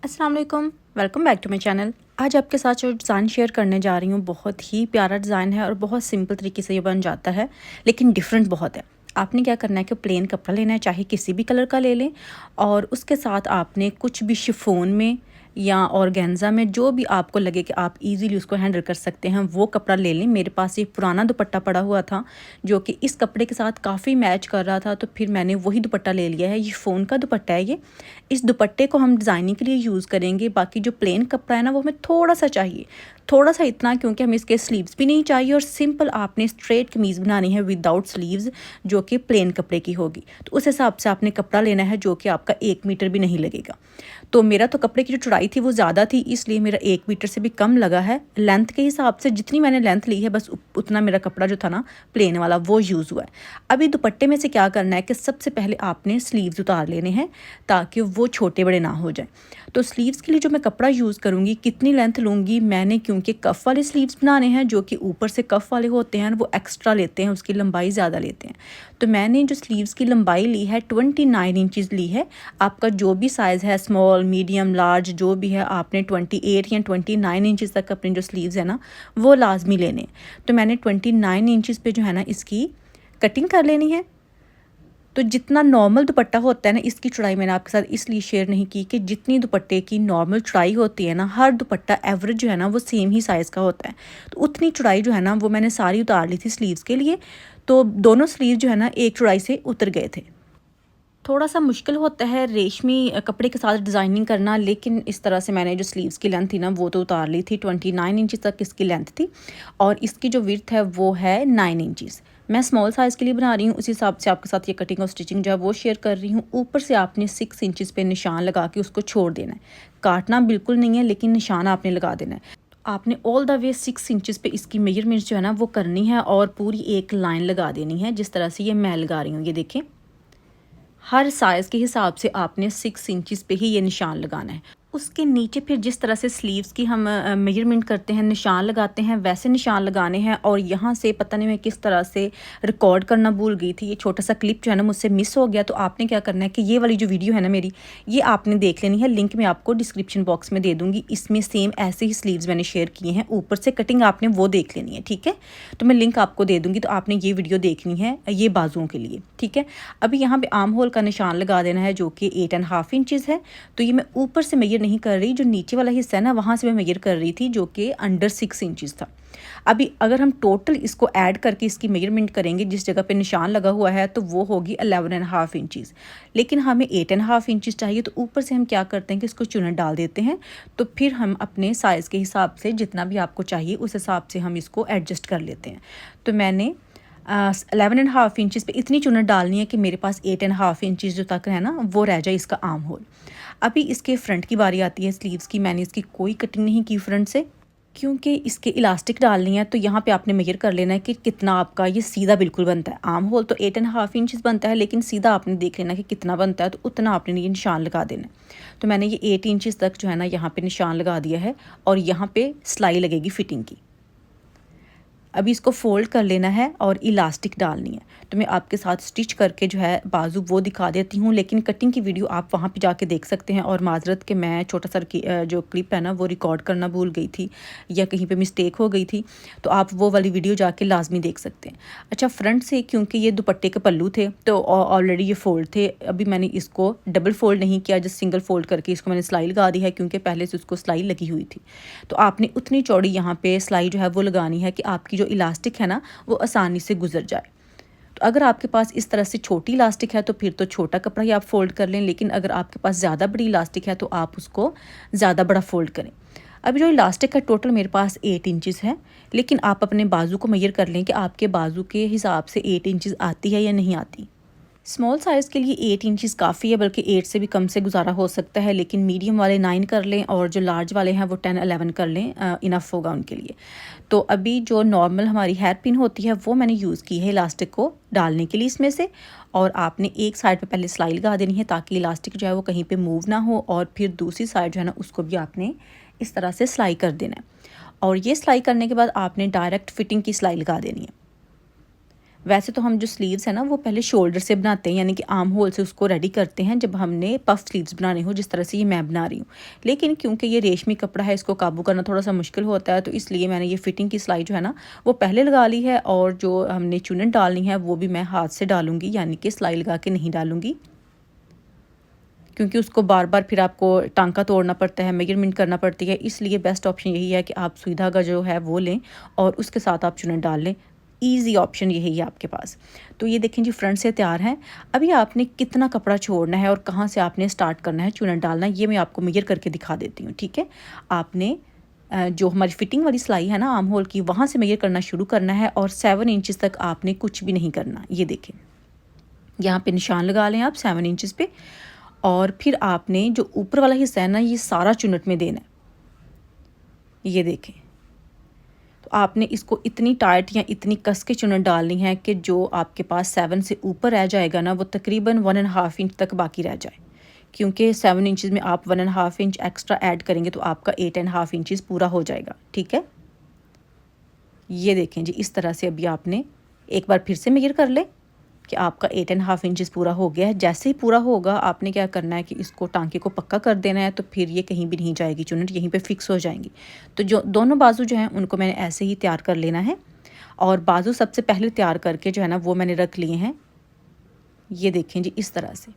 अस्सलाम वालेकुम, welcome back to my channel. आज आपके साथ जो डिज़ाइन शेयर करने जा रही हूँ बहुत ही प्यारा डिज़ाइन है और बहुत सिंपल तरीके से ये बन जाता है, लेकिन डिफरेंट बहुत है। आपने क्या करना है कि प्लेन कपड़ा लेना है, चाहे किसी भी कलर का ले लें, और उसके साथ आपने कुछ भी शिफॉन में या ऑर्गेन्जा में जो भी आपको लगे कि आप इजीली उसको हैंडल कर सकते हैं वो कपड़ा ले लें। मेरे पास ये पुराना दुपट्टा पड़ा हुआ था जो कि इस कपड़े के साथ काफ़ी मैच कर रहा था, तो फिर मैंने वही दुपट्टा ले लिया है। ये फ़ोन का दुपट्टा है ये। इस दुपट्टे को हम डिज़ाइनिंग के लिए यूज़ करेंगे, बाकी जो प्लेन कपड़ा है ना वो हमें थोड़ा सा चाहिए, थोड़ा सा इतना, क्योंकि हमें इसके स्लीव्स भी नहीं चाहिए और सिंपल आपने स्ट्रेट कमीज़ बनानी है विदाउट स्लीव्स, जो कि प्लेन कपड़े की होगी। तो उस हिसाब से आपने कपड़ा लेना है जो कि आपका 1 मीटर भी नहीं लगेगा। तो मेरा तो कपड़े की जो चौड़ाई थी वो ज़्यादा थी, इसलिए मेरा 1 मीटर से भी कम लगा है। लेंथ के हिसाब से जितनी मैंने लेंथ ली है बस उतना मेरा कपड़ा जो था ना प्लेन वाला वो यूज़ हुआ है। अभी दुपट्टे में से क्या करना है कि सबसे पहले आपने स्लीव्स उतार लेने हैं ताकि वो छोटे बड़े ना हो जाए। तो स्लीव्स के लिए जो मैं कपड़ा यूज़ करूँगी, कितनी लेंथ लूँगी मैंने, क्योंकि कफ़ वाले स्लीव्स बनाने हैं जो कि ऊपर से कफ़ वाले होते हैं वो एक्स्ट्रा लेते हैं, उसकी लंबाई ज़्यादा लेते हैं। तो मैंने जो स्लीव्स की लंबाई ली है 29 इंचज़ ली है। आपका जो भी साइज़ है, स्मॉल, मीडियम, लार्ज, जो भी है, आपने 28 या 29 इंचज़ तक अपने जो स्लीव्स है ना वो लाजमी लेने हैं। तो मैंने 29 इंचज़ पे जो है ना इसकी कटिंग कर लेनी है। तो जितना नॉर्मल दुपट्टा होता है ना, इसकी चौड़ाई मैंने आपके साथ इसलिए शेयर नहीं की कि जितनी दुपट्टे की नॉर्मल चौड़ाई होती है ना, हर दुपट्टा एवरेज जो है ना वो सेम ही साइज़ का होता है। तो उतनी चौड़ाई जो है ना वो मैंने सारी उतार ली थी स्लीव्स के लिए। तो दोनों स्लीव जो है ना एक चौड़ाई से उतर गए थे। थोड़ा सा मुश्किल होता है रेशमी कपड़े के साथ डिज़ाइनिंग करना, लेकिन इस तरह से मैंने जो स्लीव्स की लेंथ थी ना वो तो उतार ली थी। 29 इंच तक इसकी लेंथ थी और इसकी जो विड्थ है वो है 9 इंचज़। मैं स्मॉल साइज़ के लिए बना रही हूँ, उस हिसाब से आपके साथ ये कटिंग और स्टिचिंग जो है वो शेयर कर रही हूँ। ऊपर से आपने 6 इंचज़ पे निशान लगा के उसको छोड़ देना है। काटना बिल्कुल नहीं है, लेकिन निशान आपने लगा देना है। आपने ऑल द वे 6 इंचज़ पे इसकी मेजरमेंट्स जो है ना वो करनी है और पूरी एक लाइन लगा देनी है, जिस तरह से ये मैं लगा रही हूँ। ये देखें, हर साइज़ के हिसाब से आपने 6 इंचज़ पे ही ये निशान लगाना है। उसके नीचे फिर जिस तरह से स्लीव्स की हम मेजरमेंट करते हैं, निशान लगाते हैं, वैसे निशान लगाने हैं। और यहाँ से पता नहीं मैं किस तरह से रिकॉर्ड करना भूल गई थी, ये छोटा सा क्लिप जो है ना मुझसे मिस हो गया। तो आपने क्या करना है कि ये वाली जो वीडियो है ना मेरी, ये आपने देख लेनी है। लिंक मैं आपको डिस्क्रिप्शन बॉक्स में दे दूँगी। इसमें सेम ऐसे ही स्लीव्स मैंने शेयर किए हैं, ऊपर से कटिंग आपने वो देख लेनी है, ठीक है। तो मैं लिंक आपको दे दूँगी, तो आपने ये वीडियो देखनी है ये बाजुओं के लिए, ठीक है। अभी यहाँ पे आर्म होल का निशान लगा देना है जो कि 8.5 इंचज़ है। तो ये मैं ऊपर से मेजर नहीं कर रही, जो नीचे वाला हिस्सा है ना वहाँ से मैं मेजर कर रही थी, जो कि अंडर 6 इंचज़ था। अभी अगर हम टोटल इसको ऐड करके इसकी मेजरमेंट करेंगे जिस जगह पे निशान लगा हुआ है, तो वो होगी 11.5 इंचज़। लेकिन हमें 8.5 इंचज़ चाहिए, तो ऊपर से हम क्या करते हैं कि इसको चुना डाल देते हैं। तो फिर हम अपने साइज़ के हिसाब से जितना भी आपको चाहिए उस हिसाब से हम इसको एडजस्ट कर लेते हैं। तो मैंने 11.5 इंचज़ पे इतनी चुनट डालनी है कि मेरे पास 8.5 इंचज़ जो तक है ना वो रह जाए इसका आर्म होल। अभी इसके फ्रंट की बारी आती है स्लीव्स की। मैंने इसकी कोई कटिंग नहीं की फ्रंट से, क्योंकि इसके इलास्टिक डालनी है। तो यहाँ पे आपने मेजर कर लेना है कि कितना आपका ये सीधा बिल्कुल बनता है। आर्म होल तो 8.5 इंचज़ बनता है, लेकिन सीधा आपने देख लेना कि कितना बनता है, तो उतना आपने ये निशान लगा देना है। तो मैंने ये 8 इंचज़ तक जो है ना यहाँ पे निशान लगा दिया है और यहाँ पे सिलाई लगेगी फिटिंग की। अभी इसको फ़ोल्ड कर लेना है और इलास्टिक डालनी है। तो मैं आपके साथ स्टिच करके जो है बाजू वो दिखा देती हूँ, लेकिन कटिंग की वीडियो आप वहाँ पे जाके देख सकते हैं। और माजरत के मैं छोटा सा जो क्लिप है ना वो रिकॉर्ड करना भूल गई थी या कहीं पे मिस्टेक हो गई थी, तो आप वो वाली वीडियो जाके लाजमी देख सकते हैं। अच्छा, फ्रंट से क्योंकि ये दुपट्टे के पल्लू थे तो ऑलरेडी ये फ़ोल्ड थे। अभी मैंने इसको डबल फ़ोल्ड नहीं किया, जस्ट सिंगल फ़ोल्ड करके इसको मैंने सिलाई लगा दी है, क्योंकि पहले से उसको सिलाई लगी हुई थी। तो आपने उतनी चौड़ी यहाँ पे सिलाई जो है वो लगानी है कि आपकी जो इलास्टिक है ना वो आसानी से गुजर जाए। तो अगर आपके पास इस तरह से छोटी इलास्टिक है तो फिर तो छोटा कपड़ा ही आप फोल्ड कर लें, लेकिन अगर आपके पास ज़्यादा बड़ी इलास्टिक है तो आप उसको ज़्यादा बड़ा फोल्ड करें। अभी जो इलास्टिक है टोटल मेरे पास 8 इंचज़ है, लेकिन आप अपने बाजू को मेजर कर लें कि आपके बाजू के हिसाब से 8 इंचज़ आती है या नहीं आती। स्मॉल साइज़ के लिए 8 इंचज़ काफ़ी है, बल्कि 8 से भी कम से गुजारा हो सकता है, लेकिन मीडियम वाले 9 कर लें और जो लार्ज वाले हैं वो 10-11 कर लें, इनफ होगा उनके लिए। तो अभी जो नॉर्मल हमारी हेयर पिन होती है वो मैंने यूज़ की है इलास्टिक को डालने के लिए इसमें से, और आपने एक साइड पे पहले सिलाई लगा देनी है ताकि इलास्टिक जो है वो कहीं पे मूव ना हो, और फिर दूसरी साइड जो है ना उसको भी आपने इस तरह से सिलाई कर देना है। और ये सिलाई करने के बाद आपने डायरेक्ट फिटिंग की सिलाई लगा देनी है। वैसे तो हम जो स्लीव्स है ना वो पहले शोल्डर से बनाते हैं, यानी कि आर्म होल से उसको रेडी करते हैं जब हमने पफ स्लीव्स बनाने हो, जिस तरह से ये मैं बना रही हूँ। लेकिन क्योंकि ये रेशमी कपड़ा है, इसको काबू करना थोड़ा सा मुश्किल होता है, तो इसलिए मैंने ये फिटिंग की सिलाई जो है ना वो पहले लगा ली है, और जो हमने चुनट डालनी है वो भी मैं हाथ से डालूंगी, यानी कि सिलाई लगा के नहीं डालूंगी, क्योंकि उसको बार बार फिर आपको टांका तोड़ना पड़ता है, मेजरमेंट करना पड़ती है। इसलिए बेस्ट ऑप्शन यही है कि आप सुई धागा जो है वो लें और उसके साथ आप चुनट डाल लें। ईजी ऑप्शन यही है आपके पास। तो ये देखें जी, फ्रंट से तैयार है। अभी आपने कितना कपड़ा छोड़ना है और कहाँ से आपने स्टार्ट करना है चुनट डालना, ये मैं आपको मेजर करके दिखा देती हूँ। ठीक है, आपने जो हमारी फिटिंग वाली सिलाई है ना आर्म होल की, वहाँ से मेजर करना शुरू करना है और 7 इंचज़ तक आपने कुछ भी नहीं करना। ये देखें, यहाँ पे निशान लगा लें आप 7 इंचज़ पे, और फिर आपने जो ऊपर वाला हिस्सा है ना ये सारा चुनट में देना है। ये देखें, तो आपने इसको इतनी टाइट या इतनी कस के चुनट डालनी है कि जो आपके पास 7 से ऊपर रह जाएगा ना वो तकरीबन 1.5 इंच तक बाकी रह जाए, क्योंकि 7 इंचज़ में आप 1.5 इंच एक्स्ट्रा ऐड करेंगे तो आपका 8.5 इंचज़ पूरा हो जाएगा। ठीक है, ये देखें जी, इस तरह से अभी आपने एक बार फिर से मेजर कर ले कि आपका 8.5 इंचज़ पूरा हो गया है। जैसे ही पूरा होगा आपने क्या करना है कि इसको टांके को पक्का कर देना है, तो फिर ये कहीं भी नहीं जाएगी, चुनट यहीं पे फिक्स हो जाएंगी। तो जो दोनों बाजू जो हैं उनको मैंने ऐसे ही तैयार कर लेना है, और बाजू सबसे पहले तैयार करके जो है ना वो मैंने रख लिए हैं। ये देखें जी, इस तरह से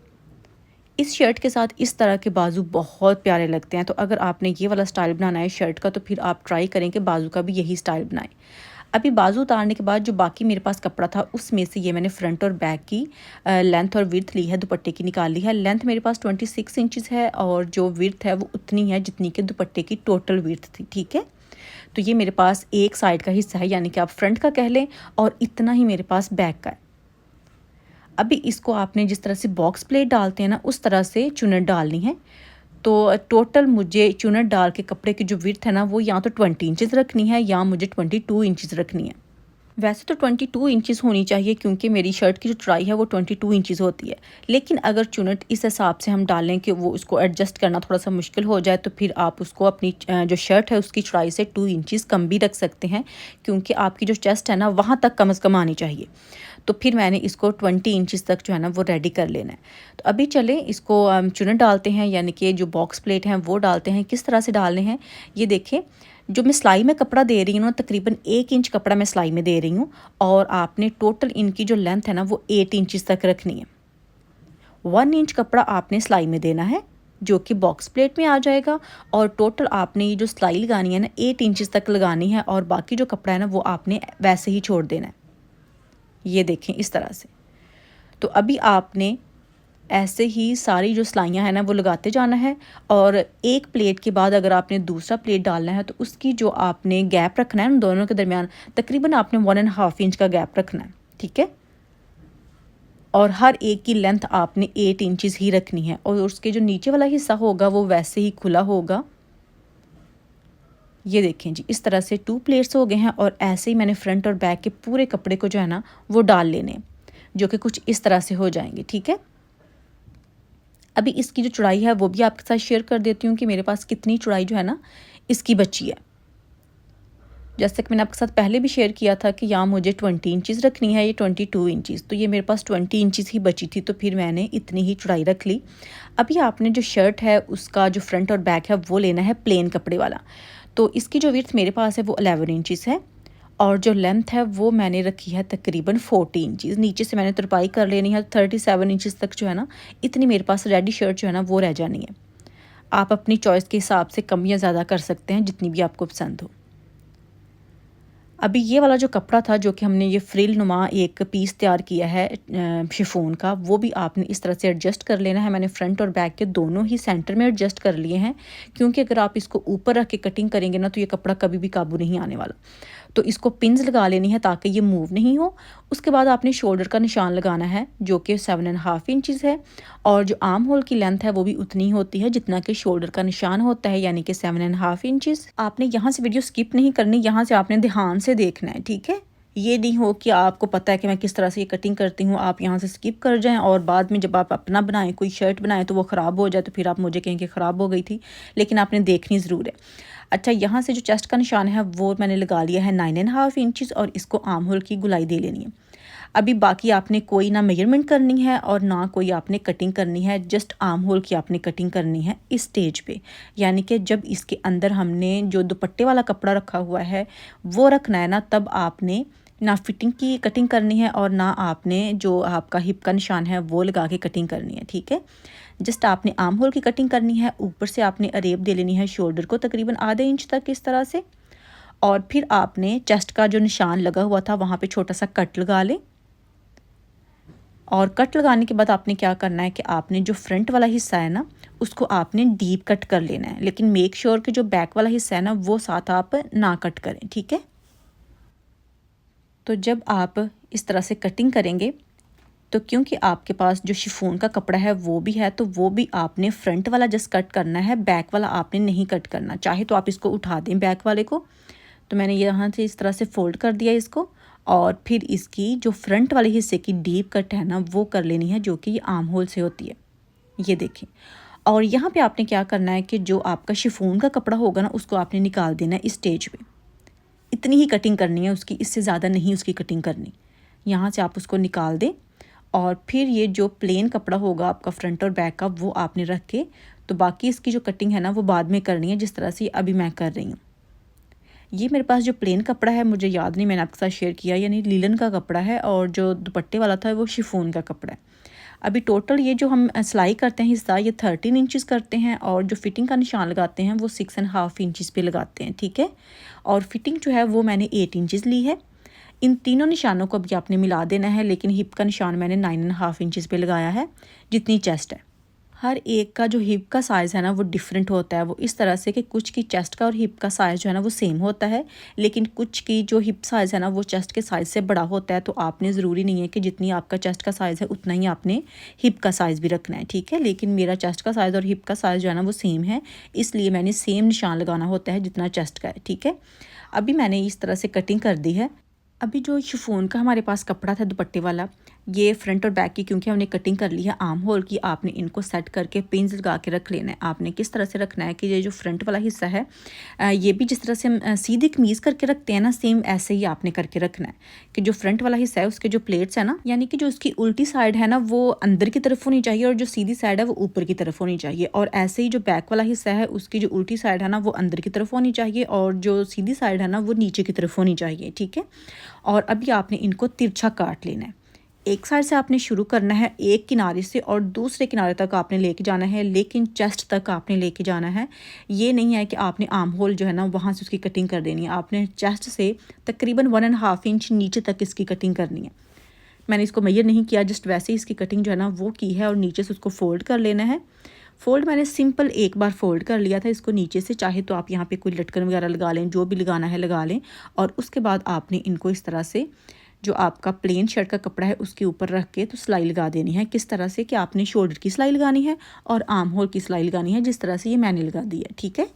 इस शर्ट के साथ इस तरह के बाजू बहुत प्यारे लगते हैं। तो अगर आपने ये वाला स्टाइल बनाना है शर्ट का, तो फिर आप ट्राई करें कि बाजू का भी यही स्टाइल बनाएं। अभी बाजू उतारने के बाद जो बाकी मेरे पास कपड़ा था उसमें से ये मैंने फ्रंट और बैक की लेंथ और विड्थ ली है, दुपट्टे की निकाल ली है। लेंथ मेरे पास 26 इंचज़ है और जो विड्थ है वो उतनी है जितनी कि दुपट्टे की टोटल विड्थ थी। ठीक है, तो ये मेरे पास एक साइड का हिस्सा है, यानी कि आप फ्रंट का कह लें, और इतना ही मेरे पास बैक का है। अभी इसको आपने जिस तरह से बॉक्स प्लेट डालते हैं ना उस तरह से चुनट डालनी है। तो टोटल मुझे चुनट डाल के कपड़े की जो विड्थ है ना वो या तो 20 इंचज़ रखनी है या मुझे 22 इंचज़ रखनी है। वैसे तो 22 इंचज़ होनी चाहिए, क्योंकि मेरी शर्ट की जो ट्राई है वो 22 इंचज़ होती है। लेकिन अगर चुनट इस हिसाब से हम डालें कि वो उसको एडजस्ट करना थोड़ा सा मुश्किल हो जाए, तो फिर आप उसको अपनी जो शर्ट है उसकी ट्राई से 2 इंचज़ कम भी रख सकते हैं, क्योंकि आपकी जो चेस्ट है ना वहाँ तक कम से कम आनी चाहिए। तो फिर मैंने इसको 20 इंचज़ तक जो है ना वो रेडी कर लेना है। तो अभी चले इसको चुनट डालते हैं, यानी कि जो बॉक्स प्लेट हैं वो डालते हैं। किस तरह से डालने हैं ये देखें। जो मैं सिलाई में कपड़ा दे रही हूँ ना, तकरीबन 1 इंच कपड़ा मैं सिलाई में दे रही हूँ, और आपने टोटल इनकी जो लेंथ है ना वो 8 इंचज़ तक रखनी है। 1 इंच कपड़ा आपने सिलाई में देना है जो कि बॉक्स प्लेट में आ जाएगा, और टोटल आपने ये जो सिलाई लगानी है ना 8 इंचज़ तक लगानी है, और बाकी जो कपड़ा है ना वो आपने वैसे ही छोड़ देना है। ये देखें इस तरह से। तो अभी आपने ऐसे ही सारी जो सिलाइयाँ हैं ना वो लगाते जाना है, और एक प्लेट के बाद अगर आपने दूसरा प्लेट डालना है तो उसकी जो आपने गैप रखना है उन दोनों के दरमियान तकरीबन आपने 1.5 इंच का गैप रखना है। ठीक है, और हर एक की लेंथ आपने 8 इंचज़ ही रखनी है, और उसके जो नीचे वाला हिस्सा होगा वो वैसे ही खुला होगा। ये देखें जी, इस तरह से 2 प्लेट्स हो गए हैं, और ऐसे ही मैंने फ्रंट और बैक के पूरे कपड़े को जो है ना वो डाल लेने, जो कि कुछ इस तरह से हो जाएंगे। ठीक है, अभी इसकी जो चौड़ाई है वो भी आपके साथ शेयर कर देती हूँ कि मेरे पास कितनी चौड़ाई जो है ना इसकी बची है। जैसे कि मैंने आपके साथ पहले भी शेयर किया था कि यहाँ मुझे 20 इंचज़ रखनी है, ये 22 इंचज़, तो ये मेरे पास 20 इंचज़ ही बची थी, तो फिर मैंने इतनी ही चौड़ाई रख ली। अभी आपने जो शर्ट है उसका जो फ्रंट और बैक है वो लेना है प्लेन कपड़े वाला। तो इसकी जो विड्थ मेरे पास है वो 11 इंचज़ है, और जो लेंथ है वो मैंने रखी है तकरीबन 40 इंचज़। नीचे से मैंने तुरपाई कर लेनी है, 37 इंचज़ तक जो है ना इतनी मेरे पास रेडी शर्ट जो है ना वो रह जानी है। आप अपनी चॉइस के हिसाब से कम या ज़्यादा कर सकते हैं, जितनी भी आपको पसंद हो। अभी ये वाला जो कपड़ा था जो कि हमने ये फ्रिल नुमा एक पीस तैयार किया है शिफॉन का, वो भी आपने इस तरह से एडजस्ट कर लेना है। मैंने फ्रंट और बैक के दोनों ही सेंटर में एडजस्ट कर लिए हैं, क्योंकि अगर आप इसको ऊपर रख के कटिंग करेंगे ना तो ये कपड़ा कभी भी काबू नहीं आने वाला। तो इसको पिन्स लगा लेनी है ताकि ये मूव नहीं हो। उसके बाद आपने शोल्डर का निशान लगाना है जो कि 7.5 इंचज़ है, और जो आर्म होल की लेंथ है वो भी उतनी होती है जितना कि शोल्डर का निशान होता है, यानी कि 7.5 इंचज़। आपने यहाँ से वीडियो स्किप नहीं करनी, यहाँ से आपने ध्यान से देखना है। ठीक है, ये नहीं हो कि आपको पता है कि मैं किस तरह से ये कटिंग करती हूँ, आप यहाँ से स्किप कर जाएं और बाद में जब आप अपना बनाएं कोई शर्ट बनाएं तो वो ख़राब हो जाए, तो फिर आप मुझे कहें कि ख़राब हो गई थी, लेकिन आपने देखनी ज़रूर है। अच्छा, यहाँ से जो चेस्ट का निशान है वो मैंने लगा लिया है 9.5 इंचज़, और इसको आर्म होल की गुलाई दे लेनी है। अभी बाकी आपने कोई ना मेजरमेंट करनी है और ना कोई आपने कटिंग करनी है, जस्ट आर्म होल की आपने कटिंग करनी है इस स्टेज पे। यानी कि जब इसके अंदर हमने जो दुपट्टे वाला कपड़ा रखा हुआ है वो रखना है ना, तब आपने ना फिटिंग की कटिंग करनी है और ना आपने जो आपका हिप का निशान है वो लगा के कटिंग करनी है, ठीक है। जस्ट आपने आर्म होल की कटिंग करनी है, ऊपर से आपने अरेब दे लेनी है शोल्डर को तकरीबन आधे इंच तक इस तरह से, और फिर आपने चेस्ट का जो निशान लगा हुआ था वहाँ पे छोटा सा कट लगा लें। और कट लगाने के बाद आपने क्या करना है कि आपने जो फ्रंट वाला हिस्सा है ना उसको आपने डीप कट कर लेना है, लेकिन मेक श्योर कि जो बैक वाला हिस्सा है ना वो साथ आप ना कट करें, ठीक है। तो जब आप इस तरह से कटिंग करेंगे तो क्योंकि आपके पास जो शिफॉन का कपड़ा है वो भी है, तो वो भी आपने फ्रंट वाला जस्ट कट करना है, बैक वाला आपने नहीं कट करना। चाहे तो आप इसको उठा दें बैक वाले को, तो मैंने यहाँ से इस तरह से फोल्ड कर दिया इसको, और फिर इसकी जो फ्रंट वाले हिस्से की डीप कट है ना वो कर लेनी है, जो कि ये आर्म होल से होती है, ये देखें। और यहाँ पे आपने क्या करना है कि जो आपका शिफॉन का कपड़ा होगा ना उसको आपने निकाल देना है इस स्टेज पे। इतनी ही कटिंग करनी है उसकी, इससे ज़्यादा नहीं उसकी कटिंग करनी। यहाँ से आप उसको निकाल दें और फिर ये जो प्लेन कपड़ा होगा आपका फ्रंट और बैक का वो आपने रख के, तो बाकी इसकी जो कटिंग है ना वो बाद में करनी है, जिस तरह से अभी मैं कर रही हूँ। ये मेरे पास जो प्लेन कपड़ा है मुझे याद नहीं मैंने आपके साथ शेयर किया, यानी लीलन का कपड़ा है, और जो दुपट्टे वाला था वो शिफॉन का कपड़ा है। अभी टोटल ये जो हम सिलाई करते हैं हिस्सा ये 13 इंचज़ करते हैं, और जो फिटिंग का निशान लगाते हैं वो 6.5 इंचज़ पे लगाते हैं, ठीक है। और फिटिंग जो है वो मैंने 8 इंचज़ ली है। इन तीनों निशानों को अभी आपने मिला देना है, लेकिन हिप का निशान मैंने 9.5 इंचज़ पे लगाया है, जितनी चेस्ट है। हर एक का जो हिप का साइज़ है ना वो डिफरेंट होता है, वो इस तरह से कि कुछ की चेस्ट का और हिप का साइज़ जो है ना वो सेम होता है, लेकिन कुछ की जो हिप साइज़ है ना वो चेस्ट के साइज़ से बड़ा होता है। तो आपने ज़रूरी नहीं है कि जितनी आपका चेस्ट का साइज़ है उतना ही आपने हिप का साइज़ भी रखना है, ठीक है। लेकिन मेरा चेस्ट का साइज़ और हिप का साइज़ जो है ना वो सेम है, इसलिए मैंने सेम निशान लगाना होता है जितना चेस्ट का है, ठीक है। अभी मैंने इस तरह से कटिंग कर दी है। अभी जो शिफॉन का हमारे पास कपड़ा था दुपट्टे वाला, ये फ्रंट और बैक की क्योंकि हमने कटिंग कर ली है आर्म होल की, आपने इनको सेट करके पिन्स लगा के रख लेना है। आपने किस तरह से रखना है कि ये जो फ्रंट वाला हिस्सा है ये भी जिस तरह से हम सीधी कमीज़ करके रखते हैं ना, सेम ऐसे ही आपने करके रखना है कि जो फ्रंट वाला हिस्सा है उसके जो प्लेट्स है ना, यानी कि जो उसकी उल्टी साइड है ना वो अंदर की तरफ होनी चाहिए और जो सीधी साइड है वो ऊपर की तरफ होनी चाहिए। और ऐसे ही जो बैक वाला हिस्सा है उसकी जो उल्टी साइड है ना वो अंदर की तरफ होनी चाहिए और जो सीधी साइड है ना वो नीचे की तरफ होनी चाहिए, ठीक है। और अभी आपने इनको तिरछा काट लेना है। एक साइड से आपने शुरू करना है एक किनारे से और दूसरे किनारे तक आपने लेके जाना है, लेकिन चेस्ट तक आपने लेके जाना है। ये नहीं है कि आपने आर्म होल जो है ना वहाँ से उसकी कटिंग कर देनी है, आपने चेस्ट से तकरीबन 1.5 इंच नीचे तक इसकी कटिंग करनी है। मैंने इसको मेजर नहीं किया, जस्ट वैसे ही इसकी कटिंग जो है ना वो की है, और नीचे से उसको फोल्ड कर लेना है। फोल्ड मैंने सिंपल एक बार फोल्ड कर लिया था इसको नीचे से, चाहे तो आप यहाँ पे कोई लटकन वगैरह लगा लें, जो भी लगाना है लगा लें। और उसके बाद आपने इनको इस तरह से जो आपका प्लेन शर्ट का कपड़ा है उसके ऊपर रख के तो सिलाई लगा देनी है। किस तरह से कि आपने शोल्डर की सिलाई लगानी है और आर्म होल की सिलाई लगानी है, जिस तरह से ये मैंने लगा दी है, ठीक है।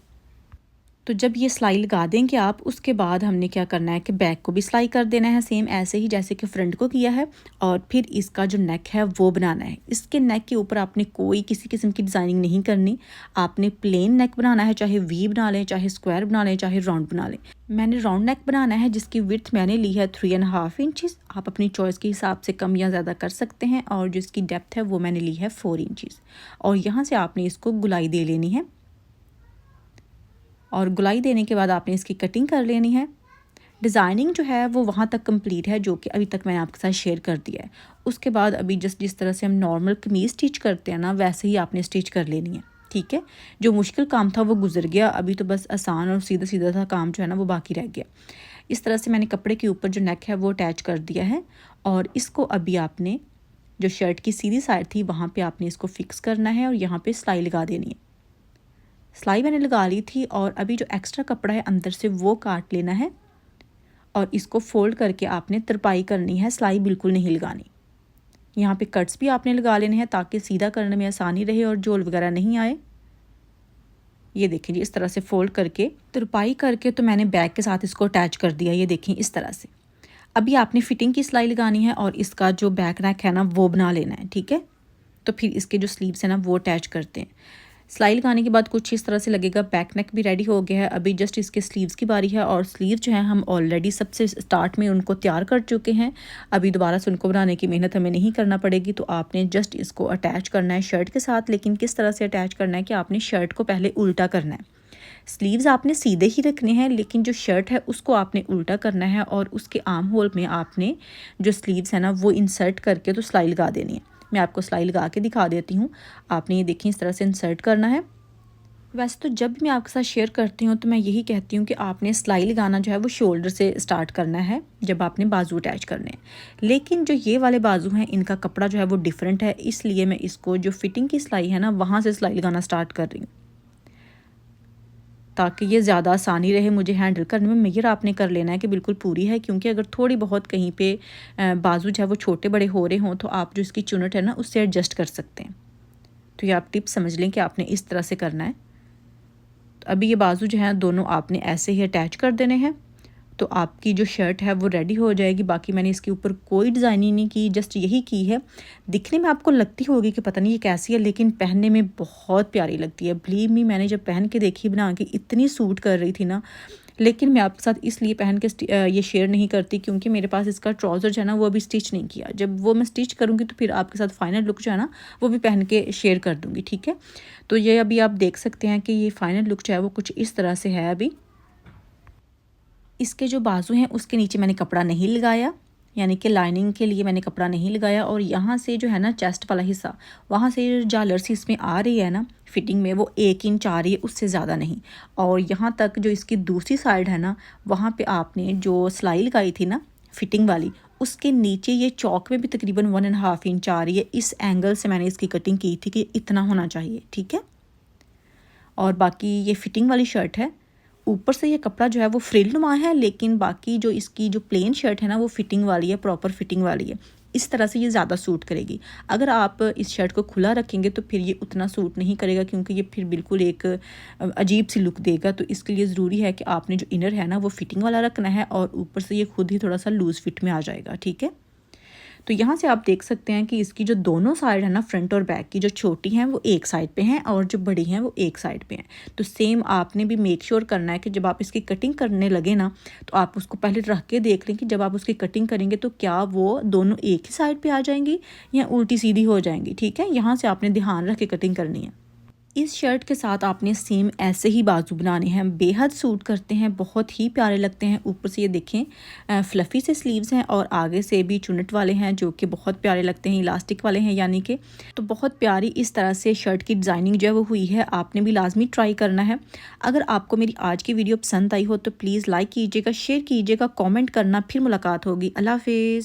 तो जब ये सिलाई लगा देंगे आप, उसके बाद हमने क्या करना है कि बैक को भी सिलाई कर देना है सेम ऐसे ही जैसे कि फ्रंट को किया है। और फिर इसका जो नेक है वो बनाना है। इसके नेक के ऊपर आपने कोई किसी किस्म की डिज़ाइनिंग नहीं करनी, आपने प्लेन नेक बनाना है, चाहे वी बना लें, चाहे स्क्वायर बना लें, चाहे राउंड बना लें। मैंने राउंड नेक बनाना है जिसकी विड्थ मैंने ली है 3.5 इंचज़। आप अपनी चॉइस के हिसाब से कम या ज़्यादा कर सकते हैं। और जो इसकी डेप्थ है वो मैंने ली है 4 इंचज़। और यहाँ से आपने इसको गुलाई दे लेनी है, और गुलाई देने के बाद आपने इसकी कटिंग कर लेनी है। डिज़ाइनिंग जो है वो वहाँ तक कंप्लीट है जो कि अभी तक मैंने आपके साथ शेयर कर दिया है। उसके बाद अभी जिस तरह से हम नॉर्मल कमीज़ स्टिच करते हैं ना वैसे ही आपने स्टिच कर लेनी है, ठीक है। जो मुश्किल काम था वो गुजर गया, अभी तो बस आसान और सीधा सीधा था काम जो है ना वो बाकी रह गया। इस तरह से मैंने कपड़े के ऊपर जो नेक है वो अटैच कर दिया है, और इसको अभी आपने जो शर्ट की सीधी साइड थी वहाँ पर आपने इसको फिक्स करना है और यहाँ पर सिलाई लगा देनी है। सिलाई मैंने लगा ली थी, और अभी जो एक्स्ट्रा कपड़ा है अंदर से वो काट लेना है और इसको फोल्ड करके आपने तरपाई करनी है, सिलाई बिल्कुल नहीं लगानी। यहाँ पे कट्स भी आपने लगा लेने हैं ताकि सीधा करने में आसानी रहे और जोल वगैरह नहीं आए। ये देखिए जी, इस तरह से फोल्ड करके तरपाई करके तो मैंने बैक के साथ इसको अटैच कर दिया। ये देखें इस तरह से। अभी आपने फिटिंग की सिलाई लगानी है और इसका जो बैक नेक है ना वो बना लेना है, ठीक है। तो फिर इसके जो स्लीव्स है ना वो अटैच करते हैं। सिलाई लगाने के बाद कुछ इस तरह से लगेगा। बैक नेक भी रेडी हो गया है। अभी जस्ट इसके स्लीव्स की बारी है और स्लीव जो है हम ऑलरेडी सबसे स्टार्ट में उनको तैयार कर चुके हैं। अभी दोबारा से उनको बनाने की मेहनत हमें नहीं करना पड़ेगी। तो आपने जस्ट इसको अटैच करना है शर्ट के साथ, लेकिन किस तरह से अटैच करना है कि आपने शर्ट को पहले उल्टा करना है। स्लीव्स आपने सीधे ही रखने हैं, लेकिन जो शर्ट है उसको आपने उल्टा करना है और उसके आर्म होल में आपने जो स्लीव्स है ना वो इंसर्ट करके तो सिलाई लगा देनी है। मैं आपको सिलाई लगा के दिखा देती हूँ। आपने ये देखिए इस तरह से इंसर्ट करना है। वैसे तो जब भी मैं आपके साथ शेयर करती हूँ तो मैं यही कहती हूँ कि आपने सिलाई लगाना जो है वो शोल्डर से स्टार्ट करना है जब आपने बाजू अटैच करने हैं। लेकिन जो ये वाले बाजू हैं इनका कपड़ा जो है वो डिफरेंट है, इसलिए मैं इसको जो फिटिंग की सिलाई है ना वहाँ से सिलाई लगाना स्टार्ट कर रही हूँ, ताकि ये ज़्यादा आसानी रहे मुझे हैंडल करने में। मेजर आपने कर लेना है कि बिल्कुल पूरी है, क्योंकि अगर थोड़ी बहुत कहीं पे बाजू जो है वो छोटे बड़े हो रहे हों तो आप जो इसकी चुनट है ना उससे एडजस्ट कर सकते हैं। तो ये आप टिप्स समझ लें कि आपने इस तरह से करना है। तो अभी ये बाजू जो है दोनों आपने ऐसे ही अटैच कर देने हैं, तो आपकी जो शर्ट है वो रेडी हो जाएगी। बाकी मैंने इसके ऊपर कोई डिज़ाइनिंग नहीं की, जस्ट यही की है। दिखने में आपको लगती होगी कि पता नहीं ये कैसी है, लेकिन पहनने में बहुत प्यारी लगती है। बिलीव मी, मैंने जब पहन के देखी बना के इतनी सूट कर रही थी ना। लेकिन मैं आपके साथ इसलिए पहन के ये शेयर नहीं करती क्योंकि मेरे पास इसका ट्राउज़र जो है ना वो अभी स्टिच नहीं किया। जब वो मैं स्टिच करूँगी तो फिर आपके साथ फाइनल लुक जो है ना वो भी पहन के शेयर कर दूँगी, ठीक है। तो ये अभी आप देख सकते हैं कि ये फाइनल लुक जो है वो कुछ इस तरह से है। अभी इसके जो बाजू हैं उसके नीचे मैंने कपड़ा नहीं लगाया, यानी कि लाइनिंग के लिए मैंने कपड़ा नहीं लगाया। और यहाँ से जो है ना चेस्ट वाला हिस्सा, वहाँ से झालर सी इसमें आ रही है ना फिटिंग में, वो 1 इंच आ रही है, उससे ज़्यादा नहीं। और यहाँ तक जो इसकी दूसरी साइड है ना वहाँ पे आपने जो सिलाई लगाई थी ना फिटिंग वाली, उसके नीचे ये चौक में भी तकरीबन 1.5 इंच आ रही है। इस एंगल से मैंने इसकी कटिंग की थी कि इतना होना चाहिए, ठीक है। और बाकी ये फिटिंग वाली शर्ट है, ऊपर से ये कपड़ा जो है वो फ्रिल नुमा है, लेकिन बाकी जो इसकी जो प्लेन शर्ट है ना वो फिटिंग वाली है, प्रॉपर फिटिंग वाली है। इस तरह से ये ज़्यादा सूट करेगी। अगर आप इस शर्ट को खुला रखेंगे तो फिर ये उतना सूट नहीं करेगा, क्योंकि ये फिर बिल्कुल एक अजीब सी लुक देगा। तो इसके लिए ज़रूरी है कि आपने जो इनर है ना वो फिटिंग वाला रखना है और ऊपर से ये खुद ही थोड़ा सा लूज़ फिट में आ जाएगा, ठीक है। तो यहाँ से आप देख सकते हैं कि इसकी जो दोनों साइड है ना फ्रंट और बैक की, जो छोटी हैं वो एक साइड पे हैं और जो बड़ी हैं वो एक साइड पे हैं। तो सेम आपने भी मेक श्योर करना है कि जब आप इसकी कटिंग करने लगे ना तो आप उसको पहले रख के देख लें कि जब आप उसकी कटिंग करेंगे तो क्या वो दोनों एक ही साइड पे आ जाएंगी या उल्टी सीधी हो जाएंगी, ठीक है। यहाँ से आपने ध्यान रख के कटिंग करनी है। इस शर्ट के साथ आपने सेम ऐसे ही बाजू बनाने हैं, बेहद सूट करते हैं, बहुत ही प्यारे लगते हैं। ऊपर से ये देखें फ्लफ़ी से स्लीव्स हैं और आगे से भी चुनट वाले हैं जो कि बहुत प्यारे लगते हैं, इलास्टिक वाले हैं यानी कि। तो बहुत प्यारी इस तरह से शर्ट की डिज़ाइनिंग जो है वो हुई है। आपने भी लाजमी ट्राई करना है। अगर आपको मेरी आज की वीडियो पसंद आई हो तो प्लीज़ लाइक कीजिएगा, शेयर कीजिएगा, कॉमेंट करना। फिर मुलाकात होगी। अल्लाह हाफिज़।